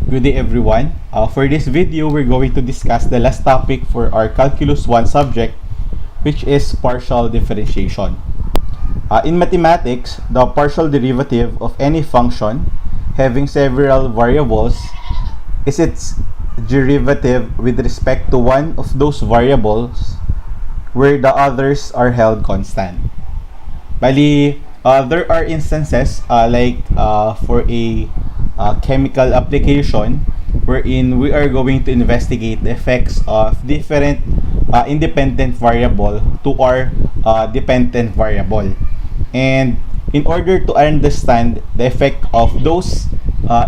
Good day everyone. For this video, we're going to discuss the last topic for our Calculus 1 subject, which is partial differentiation. In mathematics, the partial derivative of any function having several variables is its derivative with respect to one of those variables where the others are held constant. Bali, there are instances like for a chemical application wherein we are going to investigate the effects of different independent variable to our dependent variable. And in order to understand the effect of those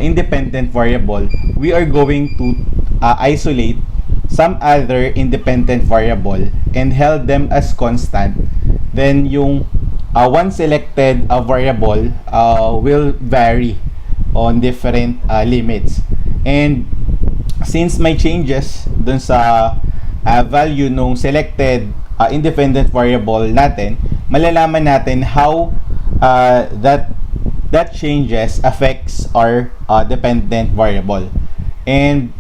independent variable, we are going to isolate some other independent variable and held them as constant. Then yung one selected variable will vary on different limits. And since may changes dun sa value nung selected independent variable natin, malalaman natin how that changes affects our dependent variable. And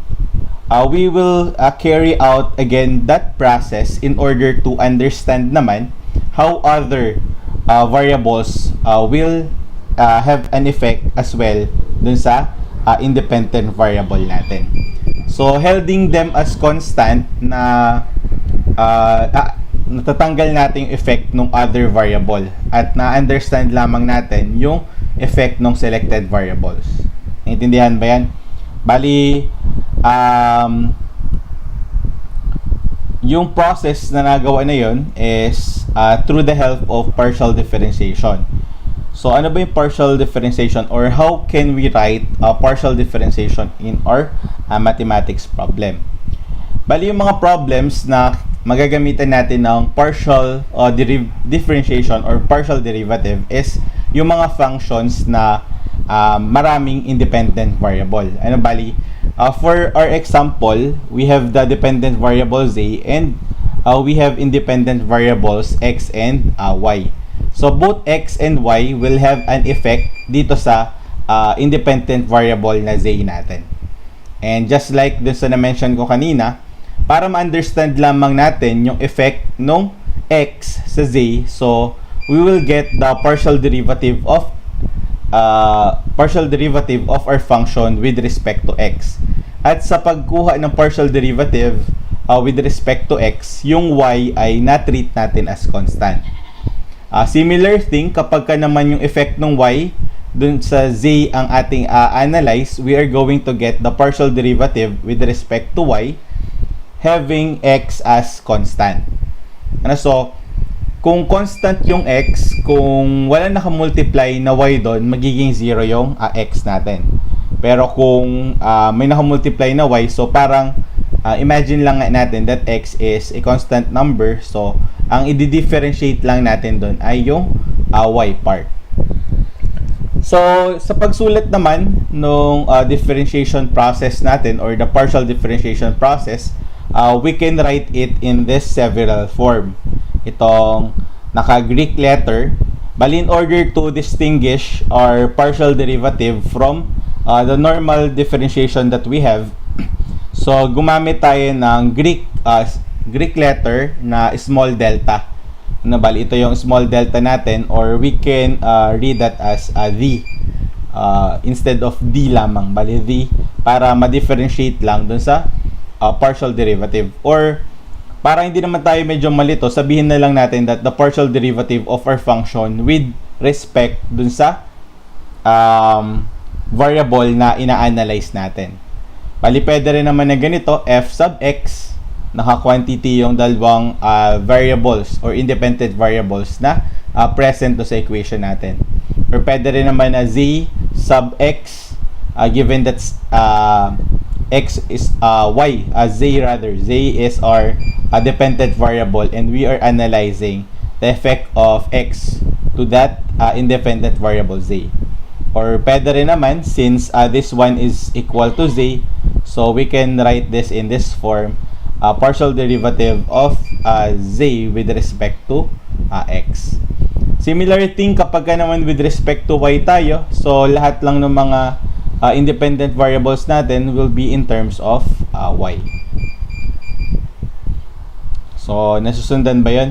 we will carry out again that process in order to understand naman how other variables will have an effect as well dun sa independent variable natin. So, holding them as constant na natatanggal natin yung effect ng other variable at na-understand lamang natin yung effect ng selected variables. Naintindihan ba yan? Bali, yung process na nagawa na yun is through the help of partial differentiation. So, ano ba yung partial differentiation, or how can we write partial differentiation in our mathematics problem? Bali, yung mga problems na magagamitan natin ng partial differentiation or partial derivative is yung mga functions na maraming independent variable. Ano bali? For our example, we have the dependent variable z and we have independent variables x and y. So, both x and y will have an effect dito sa independent variable na z natin. And just like dun sa na-mention ko kanina, para ma-understand lamang natin yung effect ng x sa z, so we will get the partial derivative of our function with respect to x. At sa pagkuha ng partial derivative with respect to x, yung y ay na-treat natin as constant. Similar thing kapag ka naman yung effect ng y dun sa z ang ating analyze, we are going to get the partial derivative with respect to y having x as constant. So, kung constant yung x, kung wala nakamultiply na y doon, magiging 0 yung x natin. Pero kung may nakamultiply na y, so parang imagine lang natin that x is a constant number. So, ang i-differentiate lang natin doon ay yung y part. So, sa pagsulat naman nung differentiation process natin or the partial differentiation process, we can write it in this several form. Itong naka-Greek letter. Bali, in order to distinguish our partial derivative from the normal differentiation that we have, so gumamit tayo ng Greek letter na small delta. Bali, ito yung small delta natin, or we can read that as the instead of d lamang. Bali, the para ma-differentiate lang dun sa partial derivative. Or para hindi naman tayo medyo malito, sabihin na lang natin that the partial derivative of our function with respect dun sa variable na ina-analyze natin. Bali, pwede rin naman na ganito, f sub x, naka-quantity yung dalawang variables or independent variables na present do sa equation natin. Or pwede rin naman na z sub x, given that x is z is our dependent variable and we are analyzing the effect of x to that independent variable z. Or pwede rin naman, since this one is equal to z, so we can write this in this form, partial derivative of z with respect to x. Similar thing kapag naman with respect to y tayo, so lahat lang ng mga independent variables natin will be in terms of y. So, nasusundan ba yun?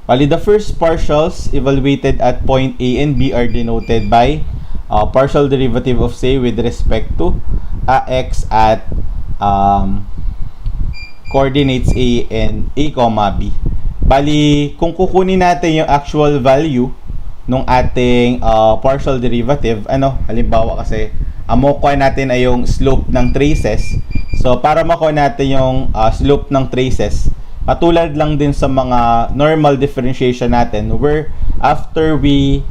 Bali, the first partials evaluated at point A and B are denoted by partial derivative of say with respect to x at coordinates A and A, B. Bali, kung kukunin natin yung actual value nung ating partial derivative, halimbawa kasi, makukuha natin ay yung slope ng traces. So, para makuha natin yung slope ng traces, katulad lang din sa mga normal differentiation natin where after we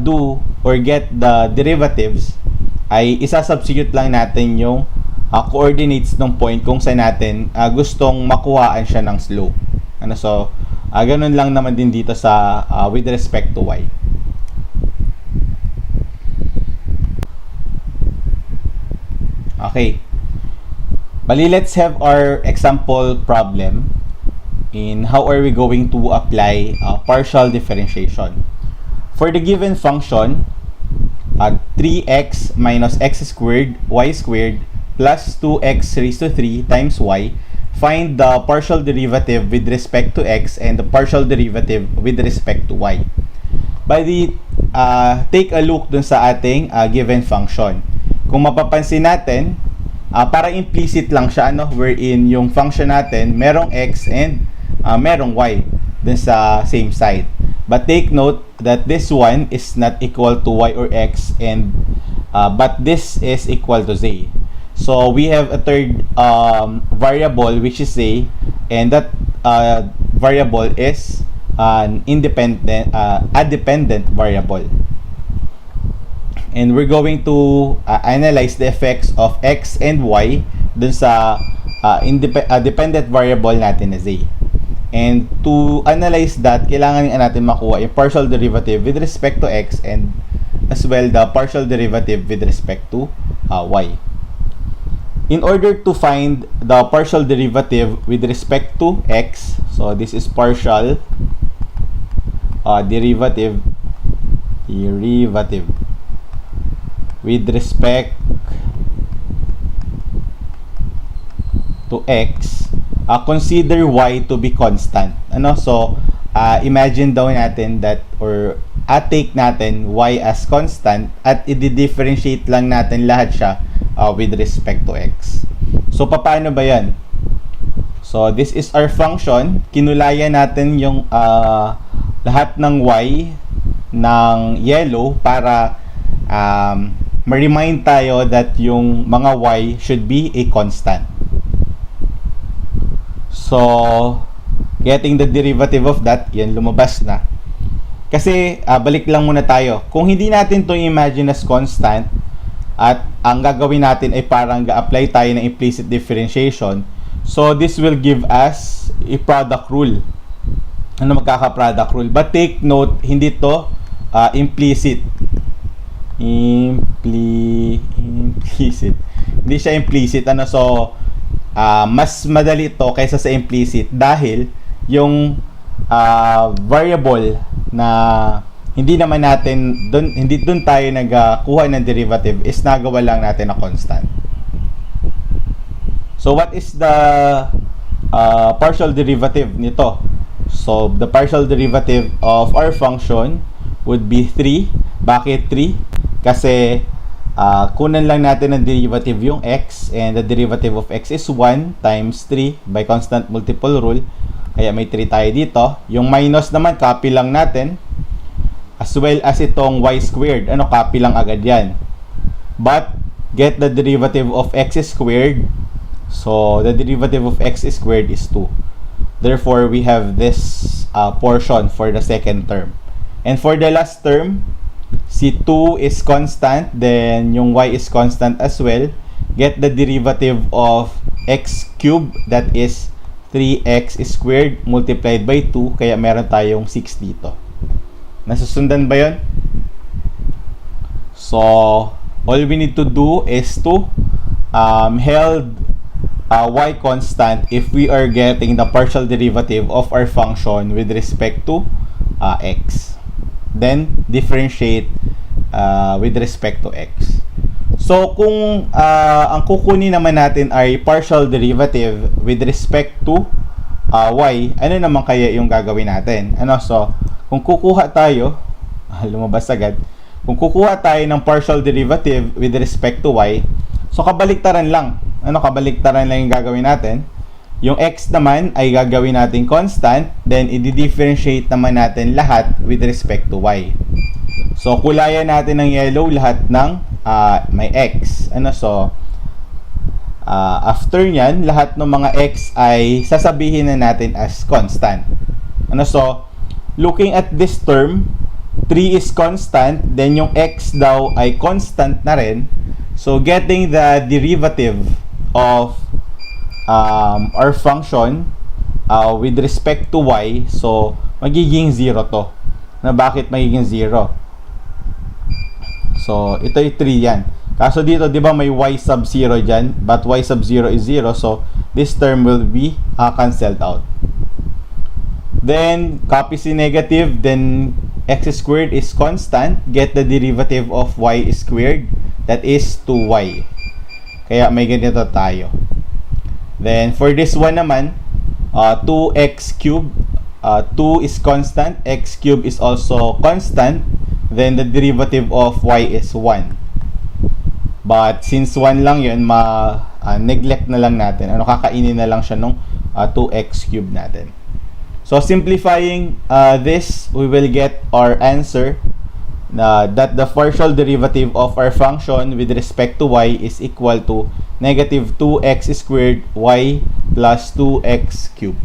do or get the derivatives, ay isasubstitute lang natin yung coordinates ng point kung saan natin gustong makuhaan siya ng slope. So, ganun lang naman din dito sa with respect to y. Okay. Bali, let's have our example problem in how are we going to apply partial differentiation. For the given function, 3x minus x squared y squared plus 2x raised to 3 times y, find the partial derivative with respect to x and the partial derivative with respect to y. Bali, take a look dun sa ating given function. Kung mapapansin natin, parang implicit lang siya, wherein yung function natin merong x and merong y dun sa same side. But take note that this one is not equal to y or x, and but this is equal to z. So we have a third variable which is z, and that variable is an a dependent variable. And we're going to analyze the effects of x and y dun sa dependent variable natin na z. And to analyze that, kailangan natin makuha yung partial derivative with respect to x and as well the partial derivative with respect to y. In order to find the partial derivative with respect to x, so this is partial derivative with respect to x, consider y to be constant. So imagine daw natin that, or take natin y as constant at i-differentiate lang natin lahat siya with respect to x. So paano ba yan? So this is our function. Kinulayan natin yung lahat ng y ng yellow para ma-remind tayo that yung mga y should be a constant. So, getting the derivative of that, yan, lumabas na. Kasi, balik lang muna tayo. Kung hindi natin to imagine as constant, at ang gagawin natin ay parang ga-apply tayo ng implicit differentiation, so this will give us a product rule. Magkaka-product rule? But take note, hindi to implicit. Implicit. Hindi siya implicit. So, mas madali to kaysa sa implicit dahil yung variable na hindi naman natin hindi doon tayo nagkuha ng derivative is nagawa lang natin na constant. So what is the partial derivative nito? So the partial derivative of our function would be 3. Bakit 3? Kasi kunan lang natin ng derivative yung x, and the derivative of x is 1 times 3 by constant multiple rule. Kaya may 3 tayo dito. Yung minus naman, copy lang natin. As well as itong y squared. Copy lang agad yan. But, get the derivative of x squared. So, the derivative of x squared is 2. Therefore, we have this portion for the second term. And for the last term, si 2 is constant, then yung y is constant as well. Get the derivative of x cubed, that is 3x squared multiplied by 2, kaya meron tayong 6 dito. Nasusundan ba yun? So, all we need to do is to held y constant if we are getting the partial derivative of our function with respect to x. Then differentiate with respect to x. So, kung ang kukunin naman natin ay partial derivative with respect to y, ano naman kaya yung gagawin natin? So, kung kukuha tayo, lumabas agad, kung kukuha tayo ng partial derivative with respect to y, so kabaliktaran lang. Kabaliktaran lang yung gagawin natin. Yung x naman ay gagawin natin constant, then i-differentiate naman natin lahat with respect to y. So, kulayan natin ng yellow lahat ng may x. After nyan, lahat ng mga x ay sasabihin na natin as constant. So, looking at this term, 3 is constant, then yung x daw ay constant na rin. So, getting the derivative of our function with respect to y, so, magiging 0 to. Bakit magiging 0? So, ito ay 3 yan. Kaso dito, di ba may y sub 0 dyan? But y sub 0 is 0. So, this term will be cancelled out. Then, copy si negative. Then, x squared is constant. Get the derivative of y squared. That is 2y. Kaya may ganito tayo. Then, for this one naman, 2x cubed. 2 is constant. X cubed is also constant. Then, the derivative of y is 1. But, since 1 lang yun, neglect na lang natin. Kakainin na lang siya nung 2x cubed natin. So, simplifying this, we will get our answer that the partial derivative of our function with respect to y is equal to negative 2x squared y plus 2x cubed.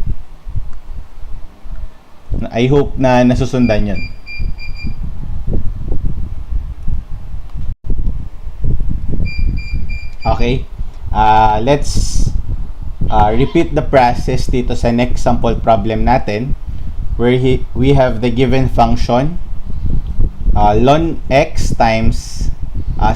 I hope na nasusundan yun. Okay, let's repeat the process dito sa next sample problem natin where we have the given function ln x times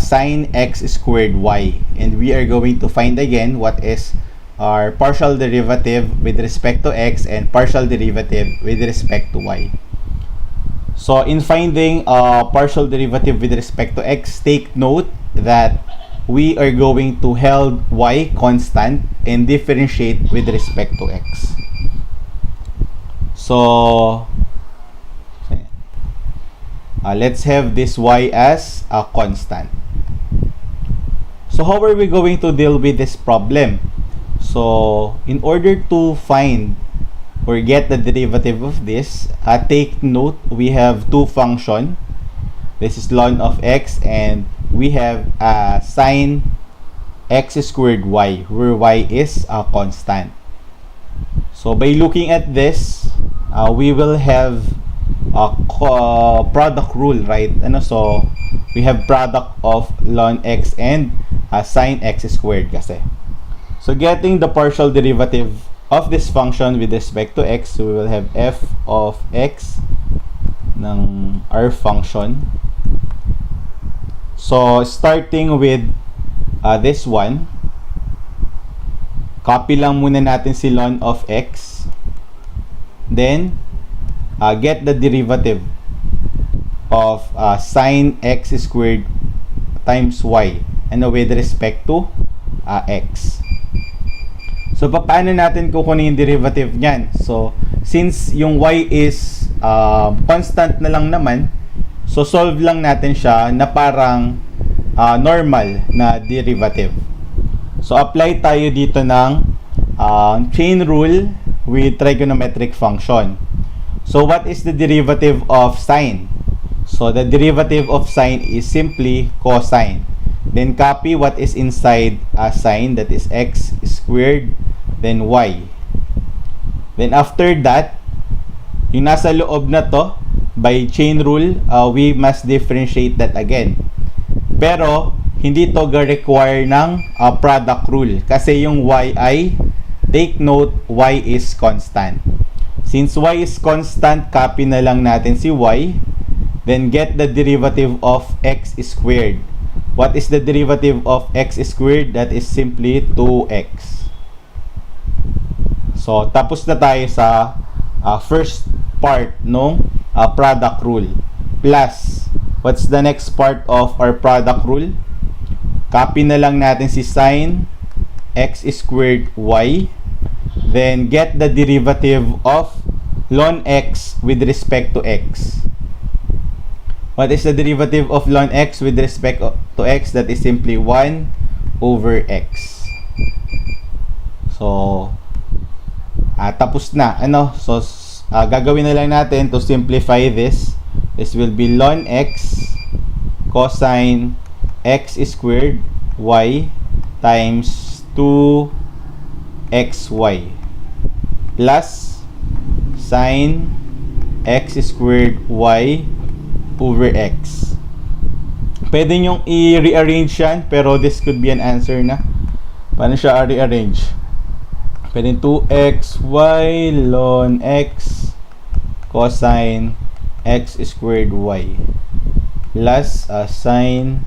sine x squared y, and we are going to find again what is our partial derivative with respect to x and partial derivative with respect to y. So in finding partial derivative with respect to x, take note that we are going to hold y constant and differentiate with respect to x. So, let's have this y as a constant. So, how are we going to deal with this problem? So, in order to find or get the derivative of this, take note we have two functions. This is ln of x, and we have sine x squared y, where y is a constant. So by looking at this, we will have a product rule, right? So we have product of ln x and sine x squared kasi. So getting the partial derivative of this function with respect to x, we will have f of x ng our function. So, starting with this one, copy lang muna natin si ln of x. Then, get the derivative of sine x squared times y, with respect to x. So, paano natin kukunin yung derivative niyan? So, since yung y is constant na lang naman, so, solve lang natin siya na parang normal na derivative. So, apply tayo dito ng chain rule with trigonometric function. So, what is the derivative of sine? So, the derivative of sine is simply cosine. Then, copy what is inside sine, that is x squared, then y. Then, after that, yung nasa loob na to, by chain rule, we must differentiate that again. Pero, hindi to require ng product rule. Kasi yung y ay, take note, y is constant. Since y is constant, copy na lang natin si y. Then, get the derivative of x squared. What is the derivative of x squared? That is simply 2x. So, tapos na tayo sa first part nung product rule. Plus, What's the next part of our product rule? Copy na lang natin si sine x squared y. Then get the derivative of ln x with respect to x. What is the derivative of ln x with respect to x? That is simply 1 over x. So, tapos na. So, gagawin na lang natin to simplify this. This will be ln x cosine x squared y times 2xy plus sine x squared y over x. Pwede nyong i-rearrange yan, pero this could be an answer na. Paano siya i-rearrange? Pwede 2xy ln x cosine x squared y plus sine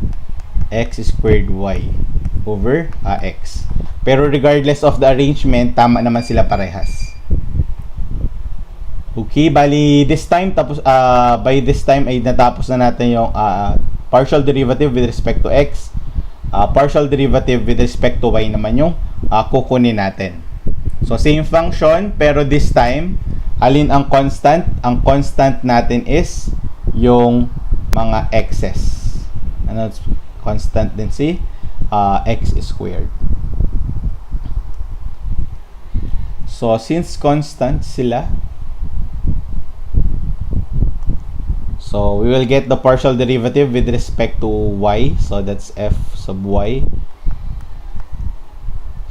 x squared y over x. Pero regardless of the arrangement, tama naman sila parehas. Okay, bali this time tapos by this time ay natapos na natin yung partial derivative with respect to x. Partial derivative with respect to y naman yung kukunin natin. So same function, pero this time alin ang constant? Ang constant natin is yung mga x's. Constant din si x squared. So since constant sila, so we will get the partial derivative with respect to y. So that's f sub y.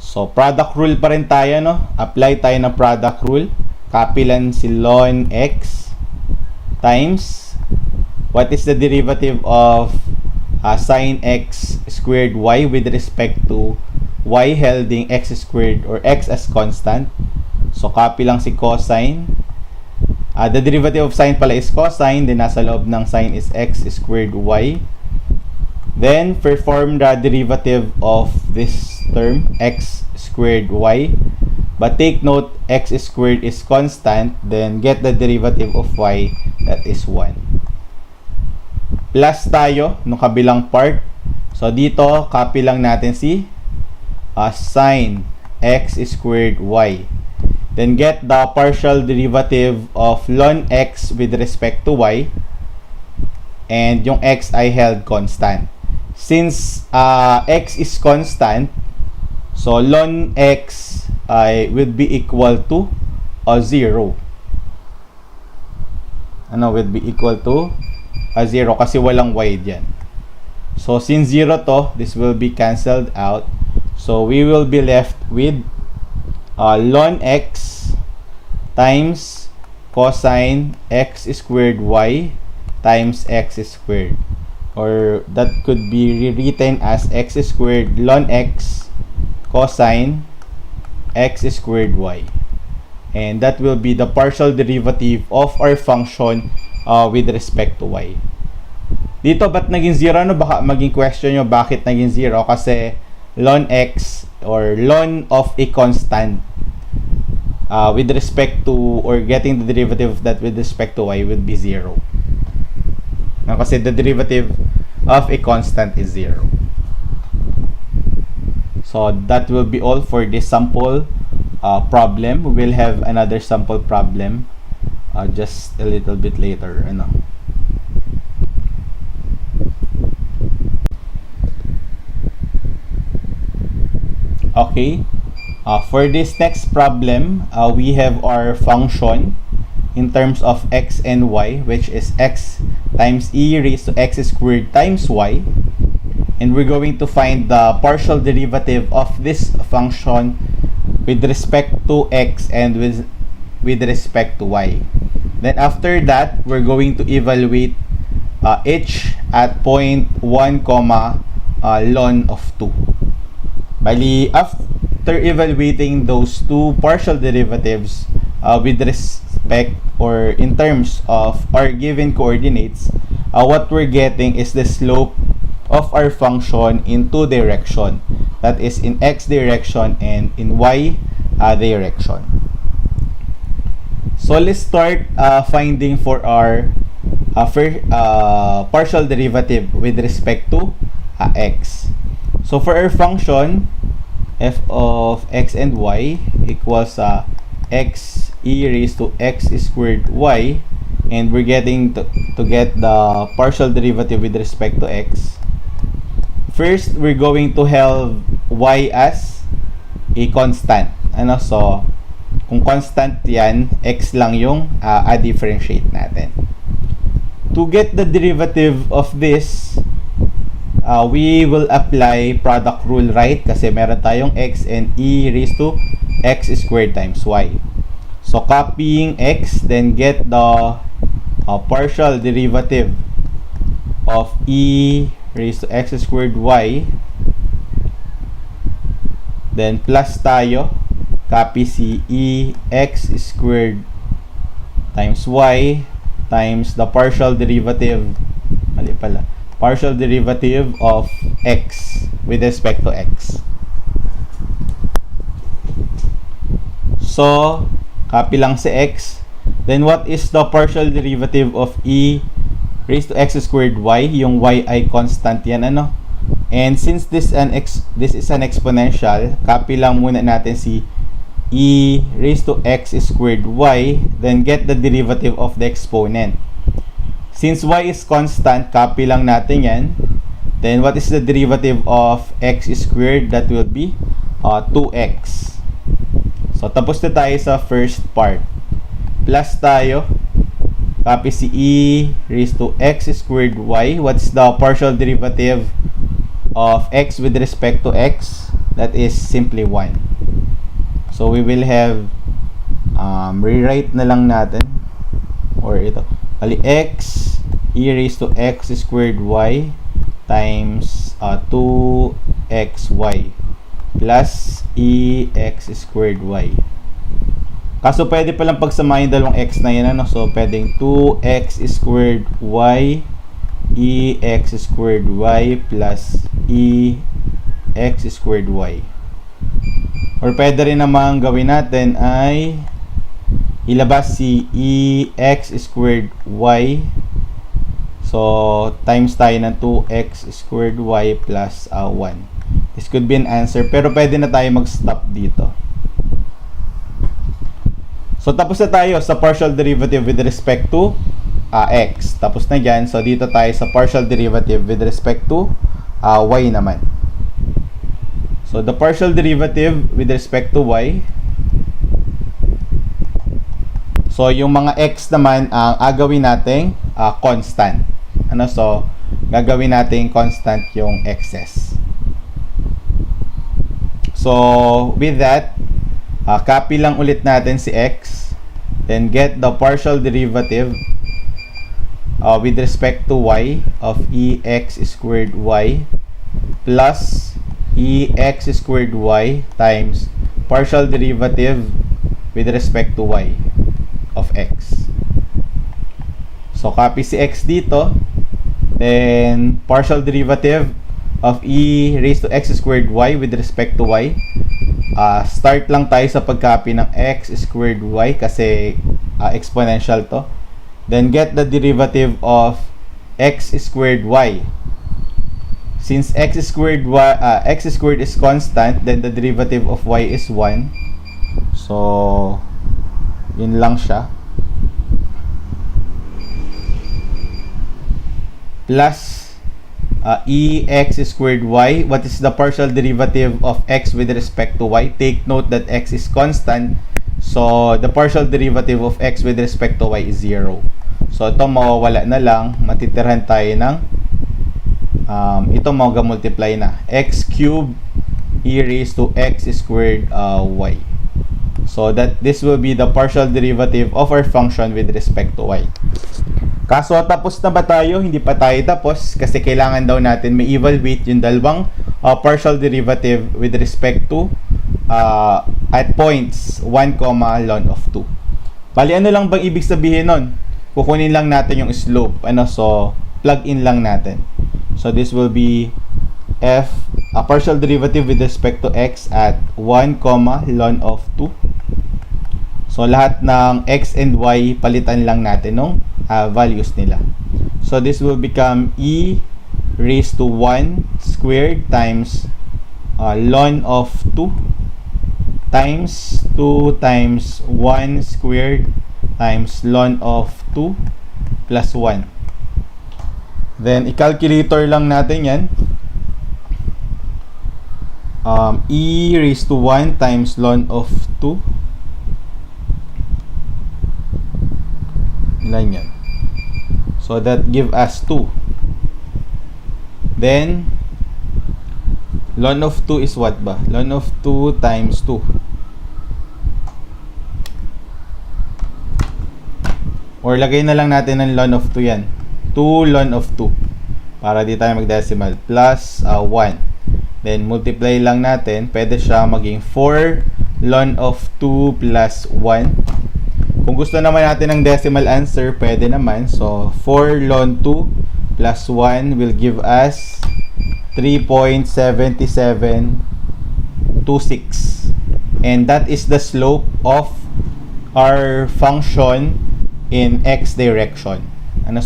So product rule pa rin tayo, no? Apply tayo ng product rule. Copy lang si ln x times what is the derivative of sine x squared y with respect to y holding x squared or x as constant. So copy lang si cosine. The derivative of sine pala is cosine, then nasa loob ng sine is x squared y. Then perform the derivative of this term x squared y. But take note, x squared is constant, then get the derivative of y, that is 1. Plus tayo nung kabilang part. So dito, copy lang natin si sine x squared y. Then get the partial derivative of ln x with respect to y. And yung x ay held constant. Since x is constant, so ln x would be equal to 0. Would be equal to 0 kasi walang y dyan. So since 0 to, this will be cancelled out. So we will be left with ln x times cosine x squared y times x squared, or that could be rewritten as x squared ln x cosine x squared y, and that will be the partial derivative of our function with respect to y. Dito ba't naging 0? Baka maging question nyo bakit naging 0, kasi ln x or ln of a constant with respect to, or getting the derivative of that with respect to y would be 0. Kasi the derivative of a constant is 0. So that will be all for this sample problem. We will have another sample problem just a little bit later. Okay. For this next problem, we have our function in terms of x and y, which is x times e raised to x squared times y. And we're going to find the partial derivative of this function with respect to x and with respect to y. Then after that, we're going to evaluate h at point 1, ln of 2. Bali, after evaluating those two partial derivatives with respect or in terms of our given coordinates, what we're getting is the slope of our function in two directions, that is in x direction and in y direction. So let's start finding for our partial derivative with respect to x. So for our function, f of x and y equals x e raised to x squared y, and we're getting to get the partial derivative with respect to x. First, we're going to have y as a constant. So, kung constant yan, x lang yung a-differentiate natin. To get the derivative of this, we will apply product rule, right? Kasi meron tayong x and e raised to x squared times y. So, copying x, then get the partial derivative of e raised to x squared y, then plus tayo, copy si e x squared times y times the partial derivative, partial derivative of x with respect to x. So, copy lang si x. Then what is the partial derivative of e raised to x squared y? Yung y ay constant yan, And since this is an exponential, copy lang muna natin si e raised to x squared y, then get the derivative of the exponent. Since y is constant, copy lang natin yan. Then what is the derivative of x squared? That will be 2x. So tapos na tayo sa first part. Plus tayo, copy si e raised to x squared y. What's the partial derivative of x with respect to x? That is simply 1. So we will have rewrite na lang natin, or ito, x e raised to x squared y times 2xy plus e x squared y. Kaso pwede palang pagsamahin yung dalawang x na yan, So pwedeng 2x squared y e x squared y plus e x squared y. Or pwede rin namang gawin natin ay ilabas si e x squared y. So times tayo ng 2x squared y plus 1. This could be an answer, pero pwede na tayo mag-stop dito. So tapos na tayo sa partial derivative with respect to x. Tapos na dyan. So dito tayo sa partial derivative with respect to y naman. So the partial derivative with respect to y. So yung mga x naman ang agawin nating constant. So gagawin nating constant yung x's. So with that, copy lang ulit natin si x, then get the partial derivative with respect to y of ex squared y plus ex squared y times partial derivative with respect to y of x. So copy si x dito, then partial derivative of e raised to x squared y with respect to y. Start lang tayo sa pag-copy ng x squared y kasi exponential to. Then get the derivative of x squared y. Since x squared is constant, then the derivative of y is 1. So yun lang siya. Plus ex squared y. What is the partial derivative of x with respect to y? Take note that x is constant, so the partial derivative of x with respect to y is 0. So ito mawawala na lang, matitirhan tayo ng ito mag-multiply na x cubed e raised to x squared y. So that this will be the partial derivative of our function with respect to y. Kaso tapos na ba tayo? Hindi pa tayo tapos kasi kailangan daw natin may evaluate yung dalawang partial derivative with respect to at points 1, ln of 2. Bali, ano lang bang ibig sabihin nun? Kukunin lang natin yung slope. So, plug in lang natin. So, this will be f, a partial derivative with respect to x at 1, ln of 2. So, lahat ng x and y, palitan lang natin nung values nila. So this will become e raised to 1 squared times ln of 2 times 2 times 1 squared times ln of 2 plus 1. Then, i-calculator lang natin yan. E raised to 1 times ln of 2. Ilan yan? So, that give us 2. Then, ln of 2 is what ba? Ln of 2 times 2. Or lagay na lang natin ng ln of 2 yan. 2 ln of 2. Para di tayo mag-decimal. Plus 1. Then, multiply lang natin. Pwede siya maging 4 ln of 2 plus 1. Kung gusto naman natin ng decimal answer, pwede naman. So, 4 ln 2 plus 1 will give us 3.7726. And that is the slope of our function in x direction. In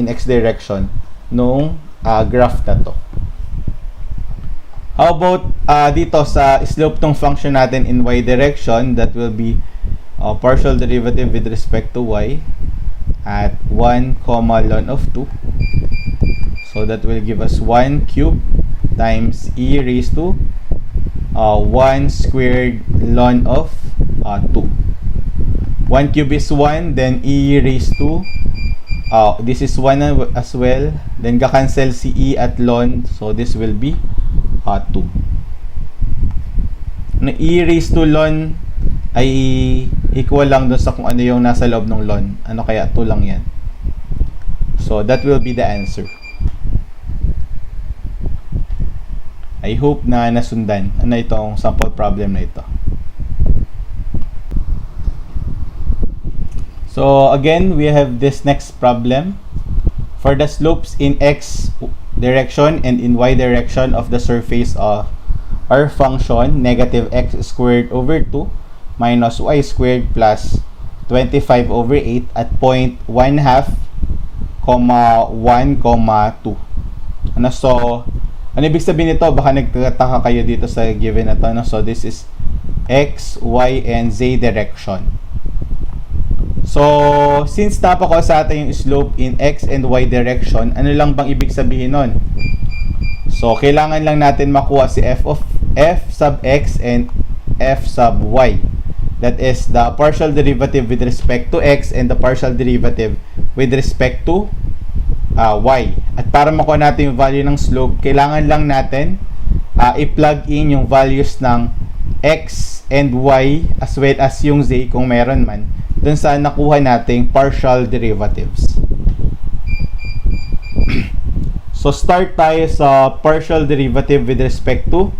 x direction nung graph na to. How about dito sa slope ng function natin in y direction? That will be partial derivative with respect to y at 1 ln of 2. So that will give us 1 cube times e raised to 1 squared ln of 2. 1 cube is 1, then e raised to this is 1 as well, then cancel si e at ln, so this will be 2. E raised to ln ay equal lang dun sa kung ano yung nasa loob ng ln. Ano kaya? 2 lang yan. So that will be the answer. I hope na nasundan itong sample problem na ito. So again, we have this next problem. For the slopes in x direction and in y direction of the surface of our function, negative x squared over 2 minus y squared plus 25 over 8 at point 1/2, 1, 2. So, ano ibig sabihin nito? Baka nagtataka kayo dito sa given na to. So, this is x, y, and z direction. So, since napako sa atin yung slope in x and y direction, ano lang bang ibig sabihin nun? So, kailangan lang natin makuha si f sub x and f sub y. That is the partial derivative with respect to x and the partial derivative with respect to y. At para makuha natin yung value ng slope, kailangan lang natin i-plug in yung values ng x and y as well as yung z kung meron man dun sa nakuha nating partial derivatives. So start tayo sa partial derivative with respect to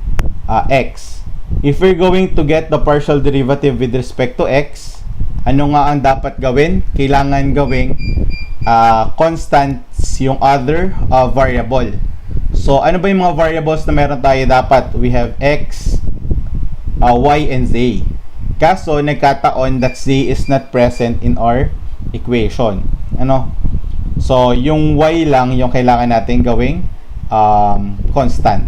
x. If we're going to get the partial derivative with respect to x, ano nga ang dapat gawin? Kailangan gawing constants yung other variable. So ano ba yung mga variables na meron tayo dapat? We have x, y, and z. Kaso, nagkataon that z is not present in our equation. So, yung y lang yung kailangan natin gawing constant.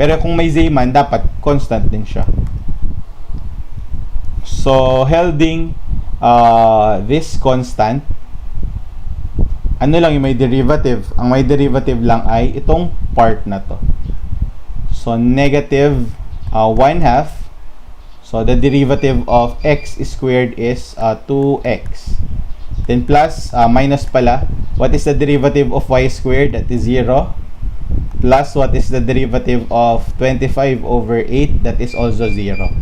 Pero kung may z man, dapat constant din siya. So, holding this constant, ano lang yung may derivative? Ang may derivative lang ay itong part na to. So, negative 1/2. So, the derivative of x squared is 2x. Then plus, minus pala. What is the derivative of y squared? That is 0. Plus, what is the derivative of 25 over 8? That is also 0.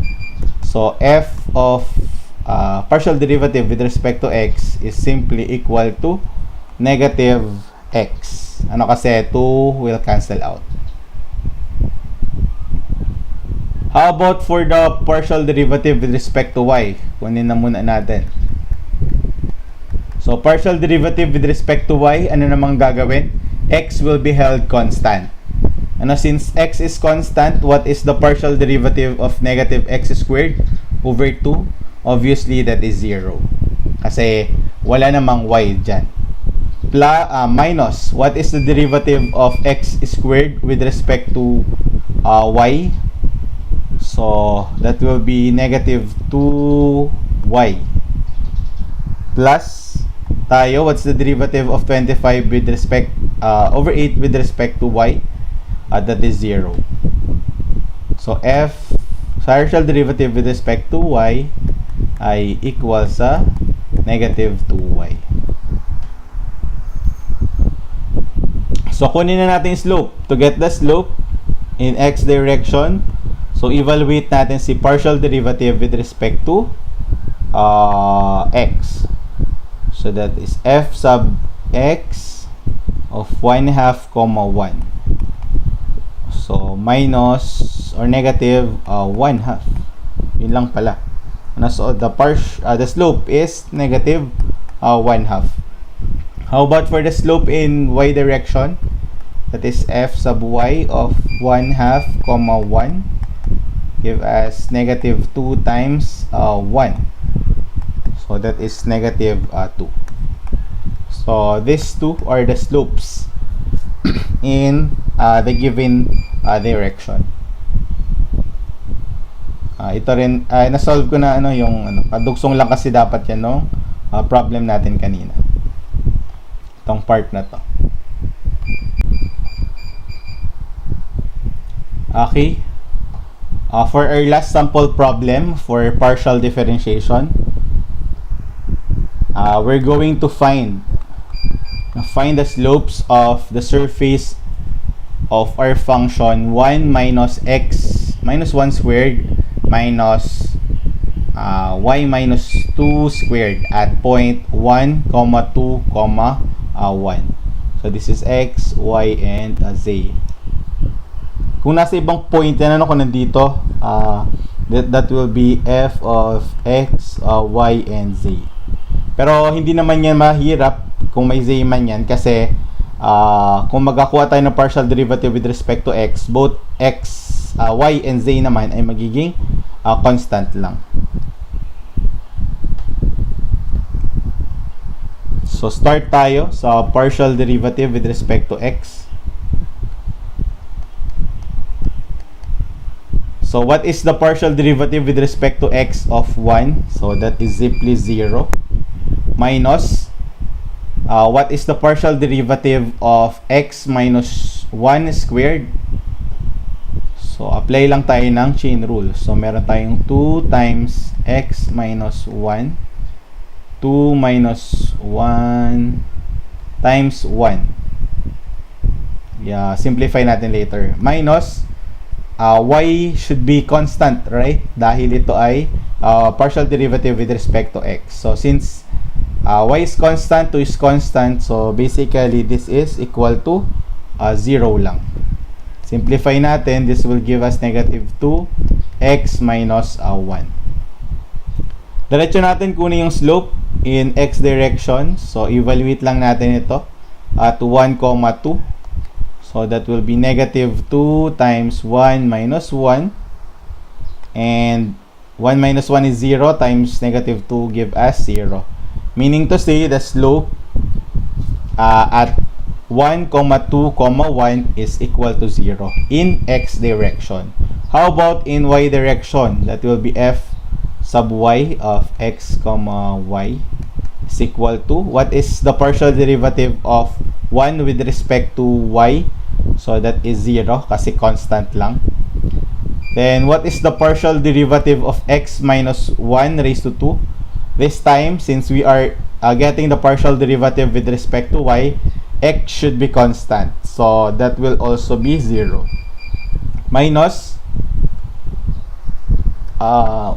So, f of partial derivative with respect to x is simply equal to negative x. Kasi 2 will cancel out. How about for the partial derivative with respect to y? Kunin na muna natin. So, partial derivative with respect to y, ano namang gagawin? X will be held constant. Since x is constant, what is the partial derivative of negative x squared over 2? Obviously, that is 0. Kasi wala namang y dyan. Minus, what is the derivative of x squared with respect to y? So, that will be negative 2y. Plus, tayo, what's the derivative of 25 with respect, over 8 with respect to y? That is 0. So, partial derivative with respect to y ay equal sa negative 2y. So, kunin na natin slope. To get the slope in x direction, so evaluate natin si partial derivative with respect to x. So, that is f sub x of 1/2, 1. So, minus or negative 1/2. Yun lang pala. So, the slope is negative 1/2. How about for the slope in y direction? That is f sub y of 1/2, 1. Give us negative 2 times 1. So, that is negative 2. So, these two are the slopes in the given direction. Ito rin, na-solve ko na yung kadugsong lang kasi dapat yan no? Problem natin kanina. Itong part na to. Okay. For our last sample problem for partial differentiation, we're going to find the slopes of the surface of our function 1 minus x minus 1 squared minus y minus 2 squared at point 1, 2, 1. So this is x, y, and z. Kung nasa ibang point yan, kung nandito, that will be f of x, y, and z. Pero hindi naman yan mahirap kung may z man yan kasi kung magkakuha tayo ng partial derivative with respect to x, both x, y, and z naman ay magiging constant lang. So, start tayo sa partial derivative with respect to x. So, what is the partial derivative with respect to x of 1? So, that is simply 0. Minus, what is the partial derivative of x minus 1 squared? So, apply lang tayo ng chain rule. So, meron tayong 2 times x minus 1. 2 minus 1 times 1. Yeah, simplify natin later. Minus, y should be constant, right? Dahil ito ay partial derivative with respect to x. So, since y is constant, 2 is constant, so basically, this is equal to 0 lang. Simplify natin, this will give us negative 2 x minus 1. Diretso natin kunin yung slope in x direction. So, evaluate lang natin ito at 1, 2. So, that will be negative 2 times 1 minus 1. And 1 minus 1 is 0 times negative 2 give us 0. Meaning to say, the slope at 1, 2, 1 is equal to 0 in x direction. How about in y direction? That will be f sub y of x, y is equal to, what is the partial derivative of 1 with respect to y? So that is 0 kasi constant lang. Then what is the partial derivative of x minus 1 raised to 2? This time, since we are getting the partial derivative with respect to y, x should be constant. So that will also be 0. Minus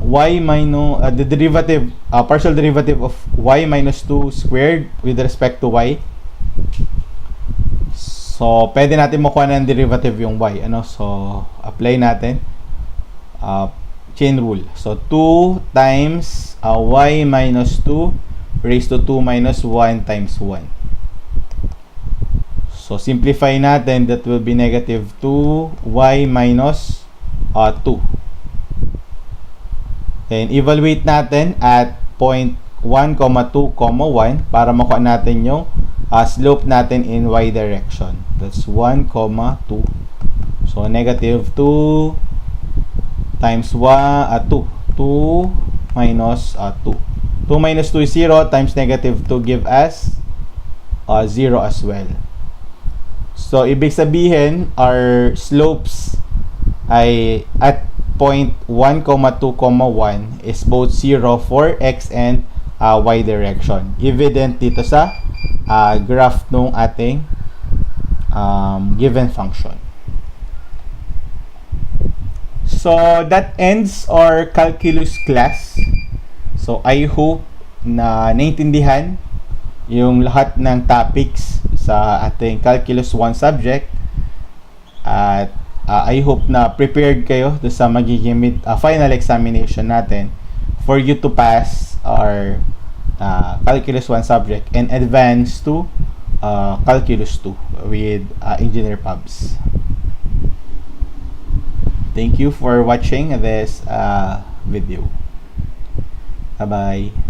y minus the derivative, partial derivative of y minus 2 squared with respect to y. So, pwede natin makuha ng derivative yung y. So, apply natin. Chain rule. So, 2 times y minus 2 raised to 2 minus 1 times 1. So, simplify natin. That will be negative 2y minus 2. Then, evaluate natin at point 1, 2, 1 para makuha natin yung slope natin in y direction. That's 1, 2. So, negative 2 times 1, 2. 2 minus 2. 2 minus 2 is 0 times negative 2 give us 0 as well. So, ibig sabihin, our slopes ay at point 1, 2, 1 is both 0 for x and y direction. Evident dito sa graph nung ating given function. So, that ends our calculus class. So, I hope na naintindihan yung lahat ng topics sa ating Calculus 1 subject. At I hope na prepared kayo do sa magiging final examination natin for you to pass our Calculus 1 subject and advance to Calculus 2 with Engineer Pubs. Thank you for watching this video. Bye-bye.